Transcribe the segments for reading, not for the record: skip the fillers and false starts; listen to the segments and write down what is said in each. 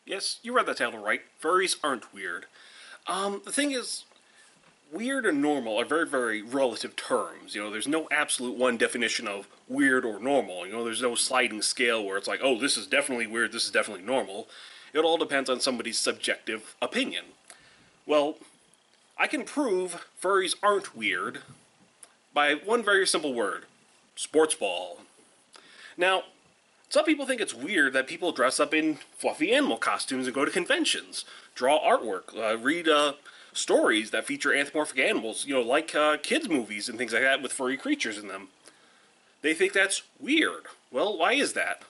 Yes, you read the title right. Furries aren't weird. The thing is, weird and normal are very, very relative terms. There's no absolute one definition of weird or normal. There's no sliding scale where it's like, oh, this is definitely weird, this is definitely normal. It all depends on somebody's subjective opinion. Well, I can prove furries aren't weird by one very simple word: sports ball. Now, some people think it's weird that people dress up in fluffy animal costumes and go to conventions, draw artwork, read stories that feature anthropomorphic animals, like kids' movies and things like that with furry creatures in them. They think that's weird. Well, why is that?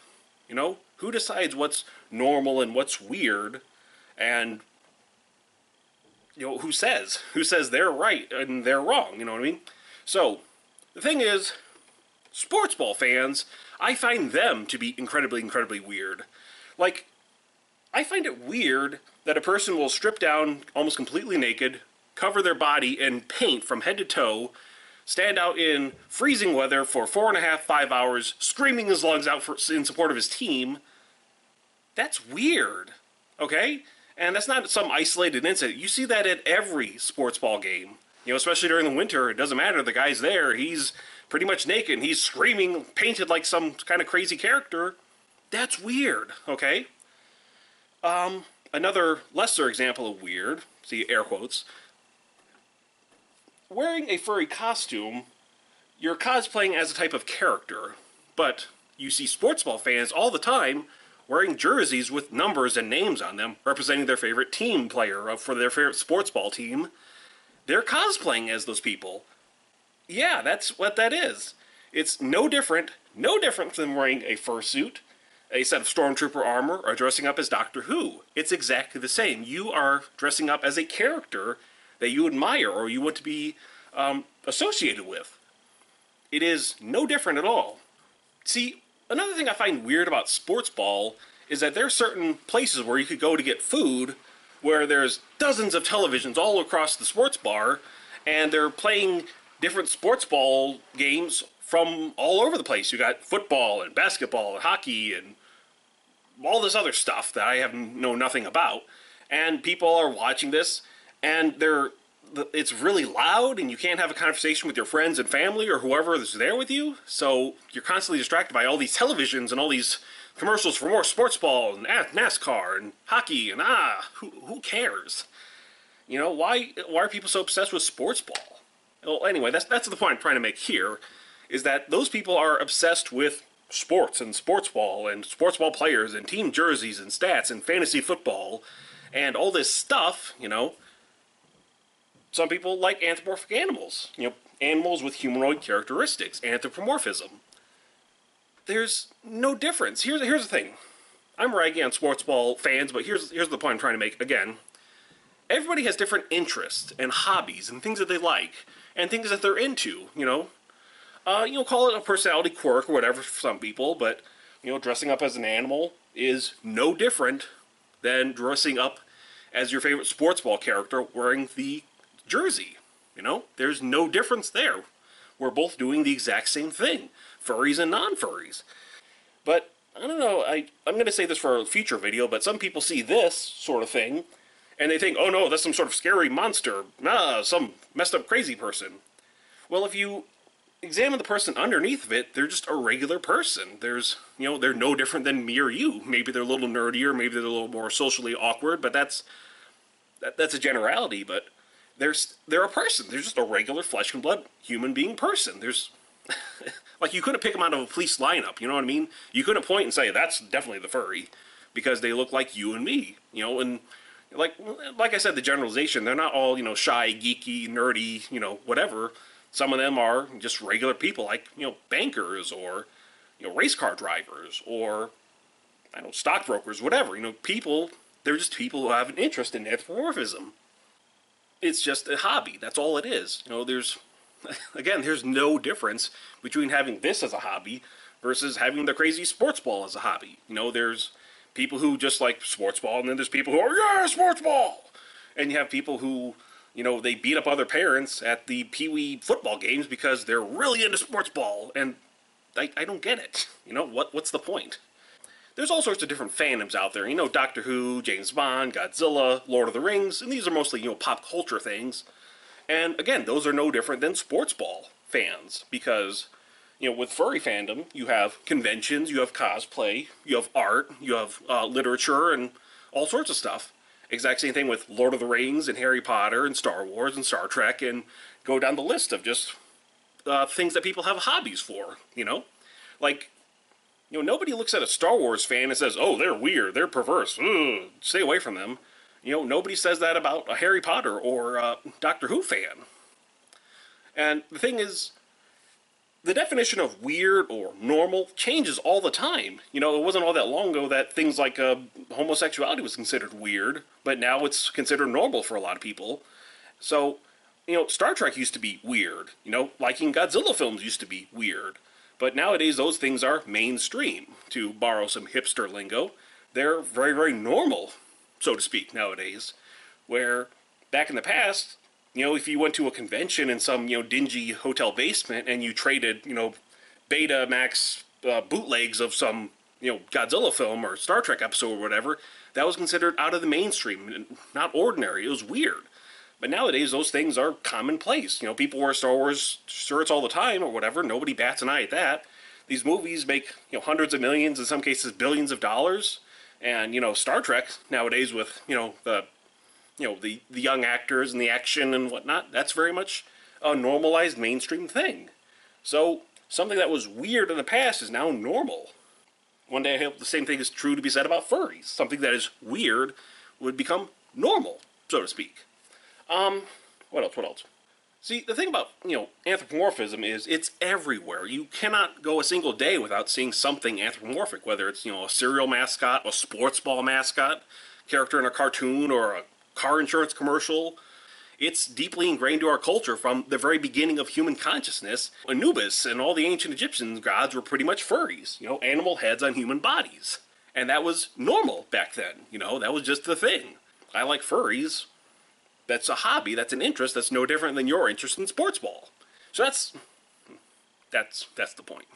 Who decides what's normal and what's weird? And, who says? Who says they're right and they're wrong? You know what I mean? So, the thing is, sports ball fans, I find them to be incredibly, incredibly weird. Like, I find it weird that a person will strip down almost completely naked, cover their body in paint from head to toe, stand out in freezing weather for 4.5, 5 hours, screaming his lungs out in support of his team. That's weird, okay? And that's not some isolated incident. You see that at every sports ball game. Especially during the winter, it doesn't matter. The guy's there. He's pretty much naked. He's screaming, painted like some kind of crazy character. That's weird, okay? Another lesser example of weird, see air quotes, wearing a furry costume, you're cosplaying as a type of character. But you see sports ball fans all the time wearing jerseys with numbers and names on them, representing their favorite team player for their favorite sports ball team. They're cosplaying as those people. Yeah, that's what that is. It's no different than wearing a fursuit, a set of stormtrooper armor, or dressing up as Doctor Who. It's exactly the same. You are dressing up as a character that you admire or you want to be associated with. It is no different at all. See, another thing I find weird about sports ball is that there are certain places where you could go to get food where there's dozens of televisions all across the sports bar, and they're playing different sports ball games from all over the place. You got football and basketball and hockey and all this other stuff that I know nothing about. And people are watching this, and it's really loud, and you can't have a conversation with your friends and family or whoever is there with you. So you're constantly distracted by all these televisions and all these commercials for more sports ball and NASCAR and hockey and who cares? Why are people so obsessed with sports ball? Well, anyway, that's the point I'm trying to make here, is that those people are obsessed with sports and sports ball players and team jerseys and stats and fantasy football and all this stuff. Some people like anthropomorphic animals, animals with humanoid characteristics, anthropomorphism. There's no difference. Here's the thing. I'm ragging on sports ball fans, but here's the point I'm trying to make again. Everybody has different interests and hobbies and things that they like and things that they're into. Call it a personality quirk or whatever for some people, but dressing up as an animal is no different than dressing up as your favorite sports ball character wearing the jersey. There's no difference there. We're both doing the exact same thing, furries and non-furries. But, I don't know, I'm going to say this for a future video, but some people see this sort of thing, and they think, oh no, that's some sort of scary monster, some messed up crazy person. Well, if you examine the person underneath of it, they're just a regular person. They're no different than me or you. Maybe they're a little nerdier, maybe they're a little more socially awkward, but that's a generality, but they're a person. They're just a regular flesh and blood human being person. There's like, you couldn't pick them out of a police lineup, you know what I mean? You couldn't point and say that's definitely the furry because they look like you and me, and like I said, the generalization, they're not all, shy, geeky, nerdy, whatever. Some of them are just regular people like, bankers or race car drivers or stockbrokers, whatever. People, they're just people who have an interest in anthropomorphism. It's just a hobby. That's all it is. There's no difference between having this as a hobby versus having the crazy sports ball as a hobby. There's people who just like sports ball, and then there's people who are, yeah, sports ball! And you have people who, they beat up other parents at the Pee-wee football games because they're really into sports ball, and I don't get it. What's the point? there's all sorts of different fandoms out there. You know, Doctor Who, James Bond, Godzilla, Lord of the Rings, and these are mostly, you know, pop culture things. And again, those are no different than sports ball fans, because, you know, with furry fandom, you have conventions, you have cosplay, you have art, you have literature, and all sorts of stuff. Exact same thing with Lord of the Rings and Harry Potter and Star Wars and Star Trek, and go down the list of just things that people have hobbies for, you know? Like, you know, nobody looks at a Star Wars fan and says, oh, they're weird, they're perverse, ugh, stay away from them. You know, nobody says that about a Harry Potter or Doctor Who fan. And the thing is, the definition of weird or normal changes all the time. You know, it wasn't all that long ago that things like homosexuality was considered weird, but now it's considered normal for a lot of people. So, you know, Star Trek used to be weird. You know, liking Godzilla films used to be weird. But nowadays, those things are mainstream, to borrow some hipster lingo. They're very, very normal, so to speak, nowadays. Where back in the past, you know, if you went to a convention in some, you know, dingy hotel basement and you traded, you know, Betamax bootlegs of some, you know, Godzilla film or Star Trek episode or whatever, that was considered out of the mainstream, not ordinary. It was weird. But nowadays, those things are commonplace. You know, people wear Star Wars shirts all the time or whatever. Nobody bats an eye at that. These movies make, you know, hundreds of millions, in some cases billions of dollars. And, you know, Star Trek nowadays with, you know, the young actors and the action and whatnot, that's very much a normalized mainstream thing. So something that was weird in the past is now normal. One day I hope the same thing is true to be said about furries. Something that is weird would become normal, so to speak. What else? See, the thing about, you know, anthropomorphism is it's everywhere. You cannot go a single day without seeing something anthropomorphic, whether it's, you know, a cereal mascot, a sports ball mascot, character in a cartoon, or a car insurance commercial. It's deeply ingrained to our culture from the very beginning of human consciousness. Anubis and all the ancient Egyptian gods were pretty much furries, you know, animal heads on human bodies. And that was normal back then, you know, that was just the thing. I like furries. That's a hobby, that's an interest, that's no different than your interest in sports ball. So that's the point.